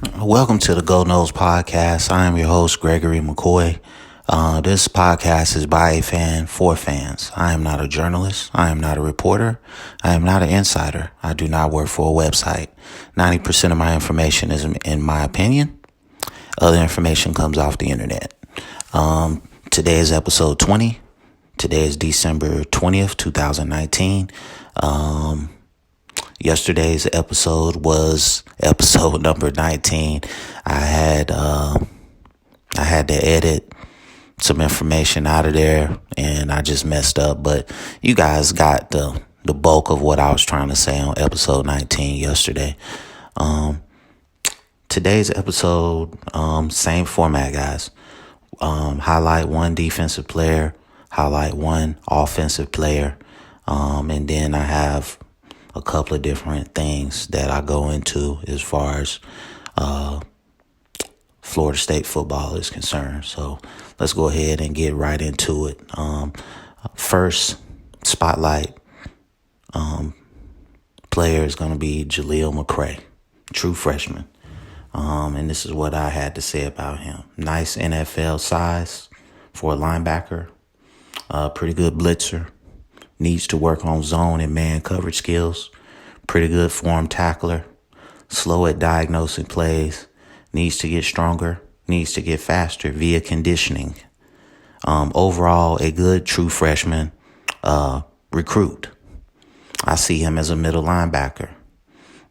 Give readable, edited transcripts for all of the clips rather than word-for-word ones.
Welcome to the Noles Podcast. I am your host, Gregory McCoy. This podcast is by a fan for fans. I am not a journalist. I am not a reporter. I am not an insider. I do not work for a website. 90% of my information is in my opinion. Other information comes off the internet. Today is episode 20. Today is December 20th, 2019. Yesterday's episode was episode number 19. I had to edit some information out of there and I just messed up, but you guys got the bulk of what I was trying to say on episode 19 yesterday. Today's episode, same format, guys. Highlight one defensive player, highlight one offensive player, and then I have a couple of different things that I go into as far as Florida State football is concerned. So let's go ahead and get right into it. First spotlight player is going to be Jaleel McCray, true freshman. And this is what I had to say about him. Nice NFL size for a linebacker. Pretty good blitzer. Needs to work on zone and man coverage skills. Pretty good form tackler. Slow at diagnosing plays. Needs to get stronger. Needs to get faster via conditioning. Overall, a good true freshman recruit. I see him as a middle linebacker.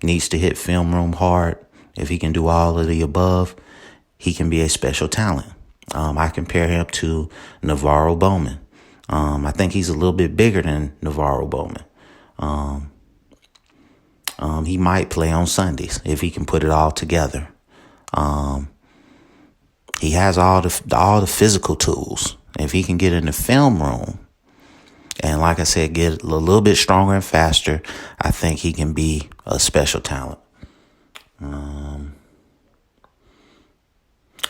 Needs to hit film room hard. If he can do all of the above, he can be a special talent. I compare him to Navarro Bowman. I think he's a little bit bigger than Navarro Bowman. He might play on Sundays if he can put it all together. He has all the physical tools. If he can get in the film room and, like I said, get a little bit stronger and faster, I think he can be a special talent.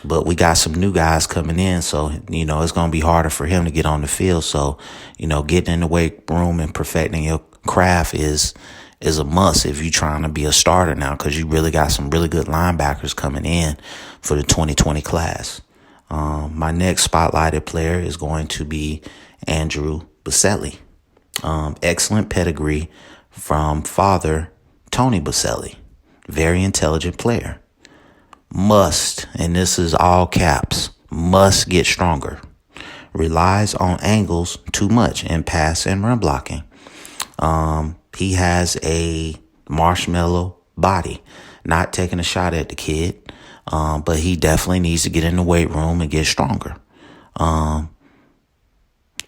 But we got some new guys coming in, so, it's going to be harder for him to get on the field. So, getting in the weight room and perfecting your craft is a must if you're trying to be a starter now, because you really got some really good linebackers coming in for the 2020 class. My next spotlighted player is going to be Andrew Boselli. Excellent pedigree from father Tony Boselli. Very intelligent player. Must, and this is all caps, must get stronger. Relies on angles too much in pass and run blocking. He has a marshmallow body. Not taking a shot at the kid, but he definitely needs to get in the weight room and get stronger.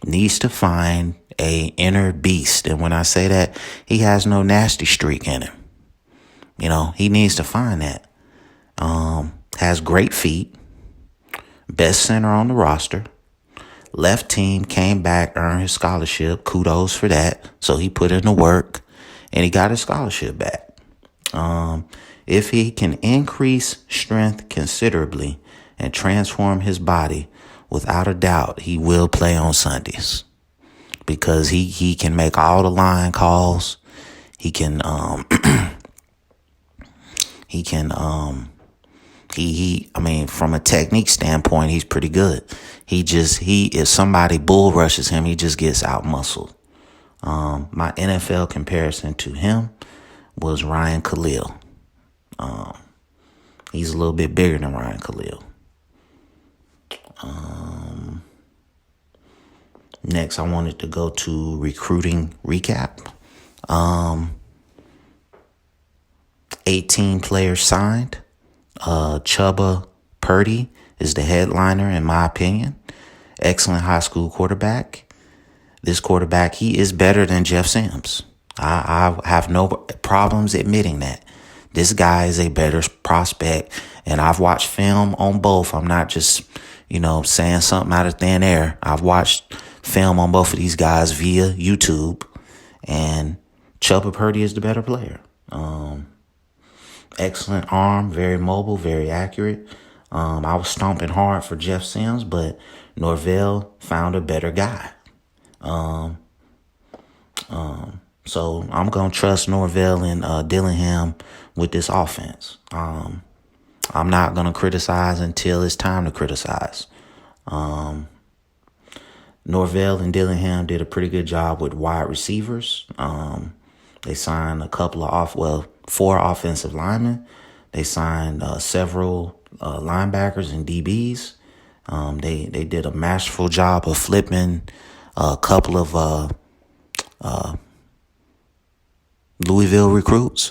Needs to find a inner beast. And when I say that, he has no nasty streak in him. He needs to find that. Has great feet. Best center on the roster. Left team came back, earned his scholarship. Kudos for that. So he put in the work and he got his scholarship back. If he can increase strength considerably and transform his body, without a doubt, he will play on Sundays because he can make all the line calls. He can, from a technique standpoint, he's pretty good. If somebody bull rushes him, he just gets out muscled. My NFL comparison to him was Ryan Khalil. He's a little bit bigger than Ryan Khalil. Next, I wanted to go to recruiting recap. 18 players signed. Chuba Purdy is the headliner, in my opinion. Excellent high school quarterback. This quarterback, he is better than Jeff Sims. I have no problems admitting that. This guy is a better prospect, and I've watched film on both. I'm not just, saying something out of thin air. I've watched film on both of these guys via YouTube, and Chuba Purdy is the better player. Excellent arm, very mobile, very accurate. I was stomping hard for Jeff Sims, but Norvell found a better guy. So I'm going to trust Norvell and Dillingham with this offense. I'm not going to criticize until it's time to criticize. Norvell and Dillingham did a pretty good job with wide receivers. They signed four offensive linemen. They signed several linebackers and DBs. They did a masterful job of flipping a couple of Louisville recruits.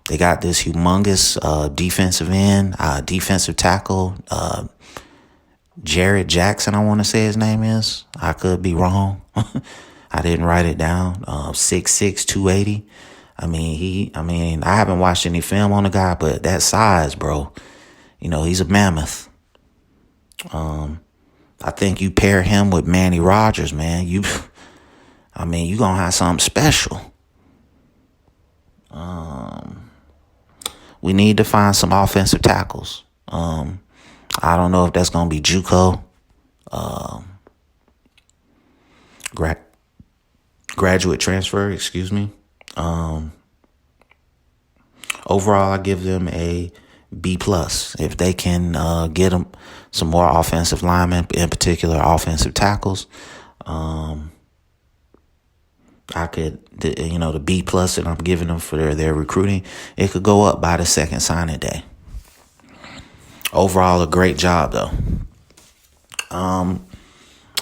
They got this humongous defensive end, defensive tackle, Jared Jackson, I want to say his name is. I could be wrong. I didn't write it down. 6'6", 280. I haven't watched any film on the guy, but that size, bro, he's a mammoth. I think you pair him with Manny Rogers, man. You gonna have something special. We need to find some offensive tackles. I don't know if that's gonna be JUCO, graduate transfer. Excuse me. Overall, I give them a B+. If they can get them some more offensive linemen, in particular offensive tackles, I could, the B+ that I'm giving them for their recruiting, it could go up by the second signing day. Overall, a great job though.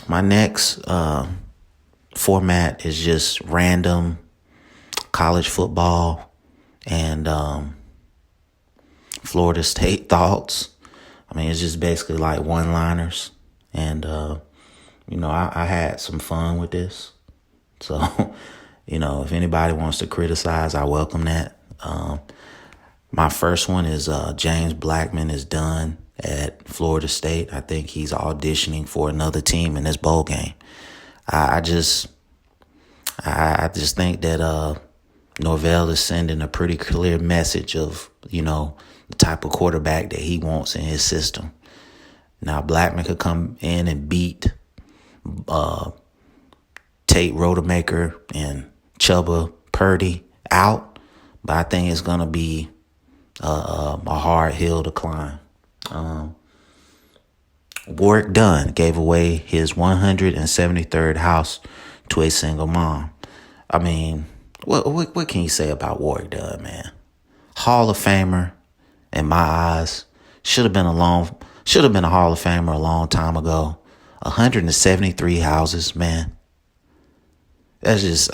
My next format is just random college football and Florida State thoughts. It's just basically like one-liners. And, I had some fun with this. So, if anybody wants to criticize, I welcome that. My first one is James Blackman is done at Florida State. I think he's auditioning for another team in this bowl game. I just think that Norvell is sending a pretty clear message of, the type of quarterback that he wants in his system. Now, Blackman could come in and beat Tate Rodemaker and Chubba Purdy out, but I think it's going to be a hard hill to climb. Warwick Dunn gave away his 173rd house to a single mom. What can you say about Warwick Dunn, man? Hall of Famer in my eyes. Should have been a Hall of Famer a long time ago. 173 houses, man. That's just,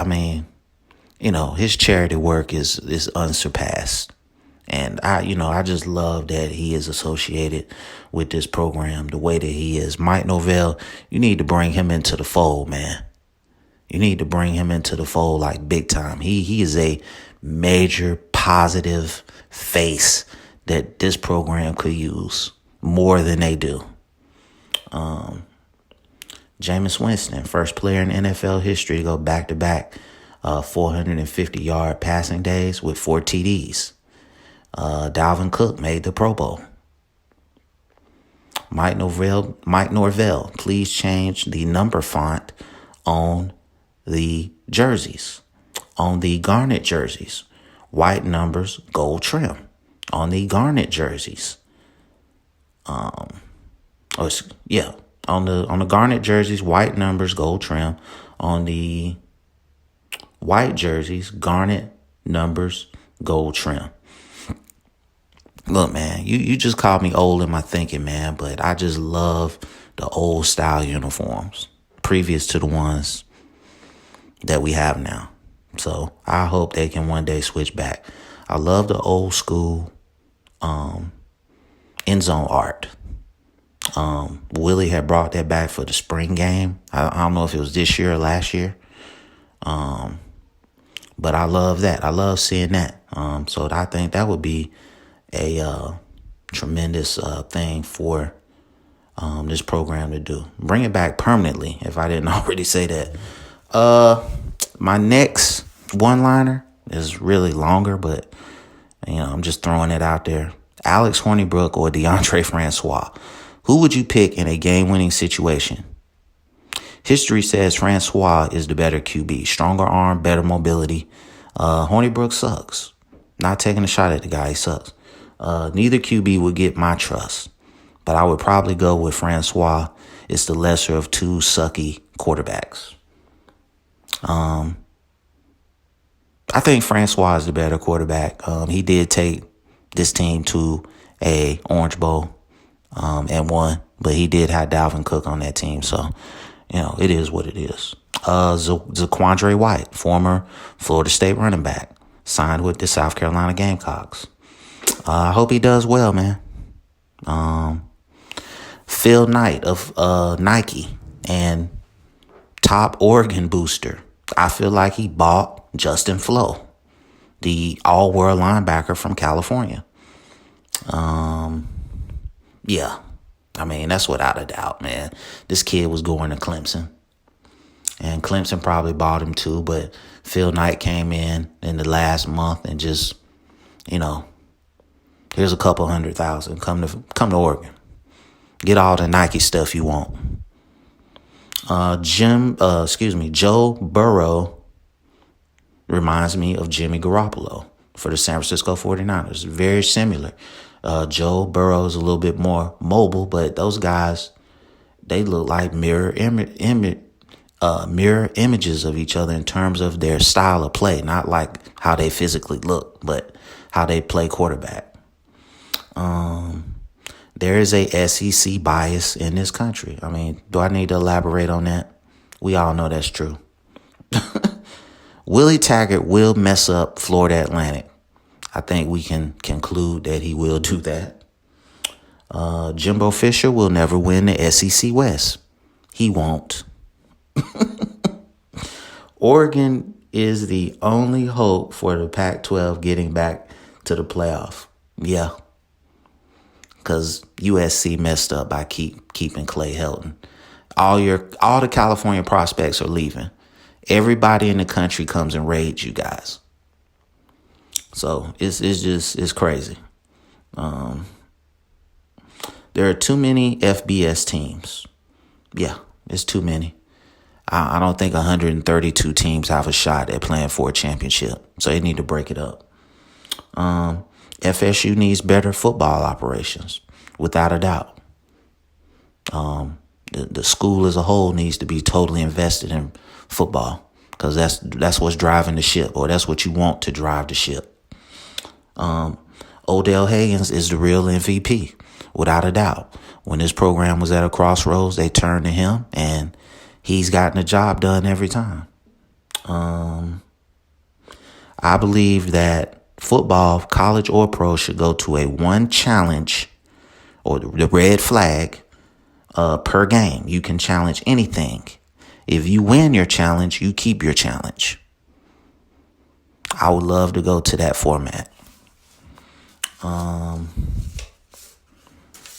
his charity work is unsurpassed. And I just love that he is associated with this program the way that he is. Mike Norvell, you need to bring him into the fold, man. You need to bring him into the fold like big time. He is a major positive face that this program could use more than they do. Jameis Winston, first player in NFL history to go back-to-back 450-yard passing days with 4 TDs. Dalvin Cook made the Pro Bowl. Mike Norvell, please change the number font on the jerseys. On the garnet jerseys, white numbers, gold trim. On the garnet jerseys, on the garnet jerseys, white numbers, gold trim. On the white jerseys, garnet numbers, gold trim. Look, man, you just called me old in my thinking, man, but I just love the old style uniforms previous to the ones that we have now. So I hope they can one day switch back. I love the old school end zone art. Willie had brought that back for the spring game. I don't know if it was this year or last year. But I love that. I love seeing that. So I think that would be a tremendous thing for this program to do. Bring it back permanently, if I didn't already say that. My next one-liner is really longer, but I'm just throwing it out there. Alex Hornibrook or DeAndre Francois. Who would you pick in a game-winning situation? History says Francois is the better QB. Stronger arm, better mobility. Hornibrook sucks. Not taking a shot at the guy, he sucks. Neither QB would get my trust, but I would probably go with Francois. It's the lesser of two sucky quarterbacks. I think Francois is the better quarterback. He did take this team to a Orange Bowl and won, but he did have Dalvin Cook on that team. So, it is what it is. Zaquandre White, former Florida State running back, signed with the South Carolina Gamecocks. I hope he does well, man. Phil Knight of Nike and top Oregon booster. I feel like he bought Justin Flo, the all-world linebacker from California. Yeah. I mean, that's without a doubt, man. This kid was going to Clemson. And Clemson probably bought him too, but Phil Knight came in the last month and just, here's a couple $100,000. Come to Oregon. Get all the Nike stuff you want. Joe Burrow reminds me of Jimmy Garoppolo for the San Francisco 49ers. Very similar. Joe Burrow is a little bit more mobile, but those guys, they look like mirror images of each other in terms of their style of play, not like how they physically look, but how they play quarterback. There is a SEC bias in this country. I mean, do I need to elaborate on that? We all know that's true. Willie Taggart will mess up Florida Atlantic. I think we can conclude that he will do that. Jimbo Fisher will never win the SEC West. He won't. Oregon is the only hope for the Pac-12 getting back to the playoff. Yeah. Because USC messed up by keeping Clay Helton. All the California prospects are leaving. Everybody in the country comes and raids you guys. So it's crazy. There are too many FBS teams. Yeah, it's too many. I don't think 132 teams have a shot at playing for a championship. So they need to break it up. FSU needs better football operations, without a doubt. The school as a whole needs to be totally invested in football because that's what's driving the ship, or that's what you want to drive the ship. Odell Haggins is the real MVP, without a doubt. When this program was at a crossroads, they turned to him, and he's gotten the job done every time. I believe that football, college or pro, should go to a one challenge or the red flag per game. You can challenge anything. If you win your challenge, you keep your challenge. I would love to go to that format.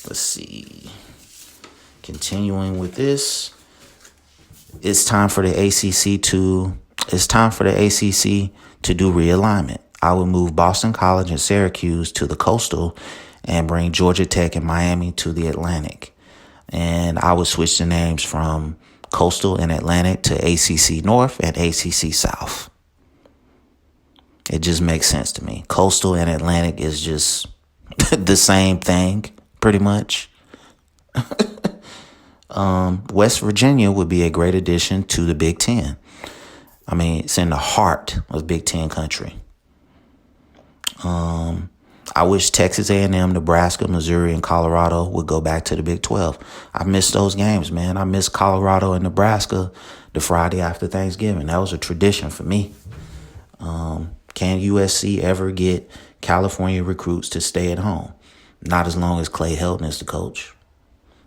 Let's see. Continuing with this, it's time for the ACC to do realignment. I would move Boston College and Syracuse to the Coastal and bring Georgia Tech and Miami to the Atlantic. And I would switch the names from Coastal and Atlantic to ACC North and ACC South. It just makes sense to me. Coastal and Atlantic is just the same thing, pretty much. West Virginia would be a great addition to the Big Ten. I mean, it's in the heart of Big Ten country. I wish Texas A&M, Nebraska, Missouri, and Colorado would go back to the Big 12. I miss those games, man. I miss Colorado and Nebraska the Friday after Thanksgiving. That was a tradition for me. Can USC ever get California recruits to stay at home? Not as long as Clay Helton is the coach.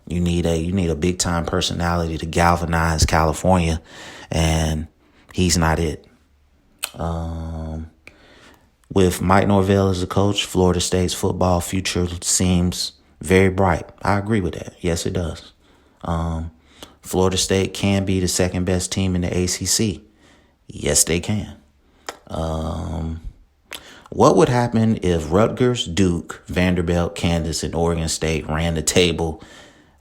You need a big time personality to galvanize California, and he's not it. With Mike Norvell as the coach, Florida State's football future seems very bright. I agree with that. Yes, it does. Florida State can be the second best team in the ACC. Yes, they can. What would happen if Rutgers, Duke, Vanderbilt, Kansas, and Oregon State ran the table?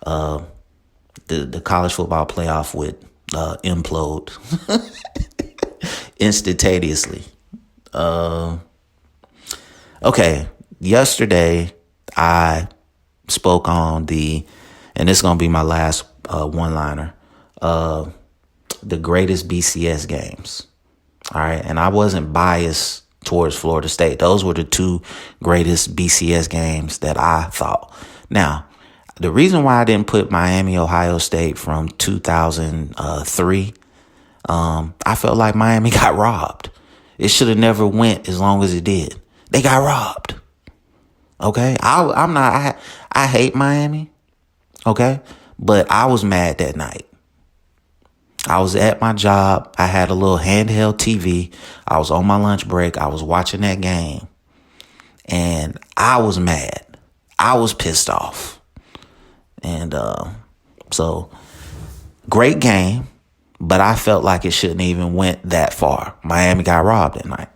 The college football playoff would implode instantaneously. Okay, yesterday I spoke on and it's going to be my last one-liner, the greatest BCS games. All right. And I wasn't biased towards Florida State. Those were the two greatest BCS games that I thought. Now, the reason why I didn't put Miami, Ohio State from 2003, I felt like Miami got robbed. It should have never went as long as it did. They got robbed. Okay. I hate Miami. Okay. But I was mad that night. I was at my job. I had a little handheld TV. I was on my lunch break. I was watching that game. And I was mad. I was pissed off. And so, great game. But I felt like it shouldn't even went that far. Miami got robbed that night.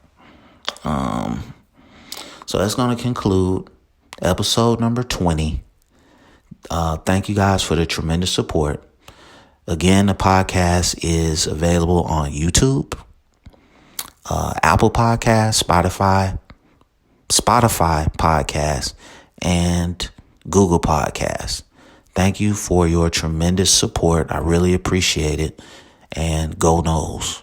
So that's going to conclude episode number 20. Thank you guys for the tremendous support. Again, the podcast is available on YouTube, Apple Podcasts, Spotify Podcasts, and Google Podcasts. Thank you for your tremendous support. I really appreciate it. And go Noles.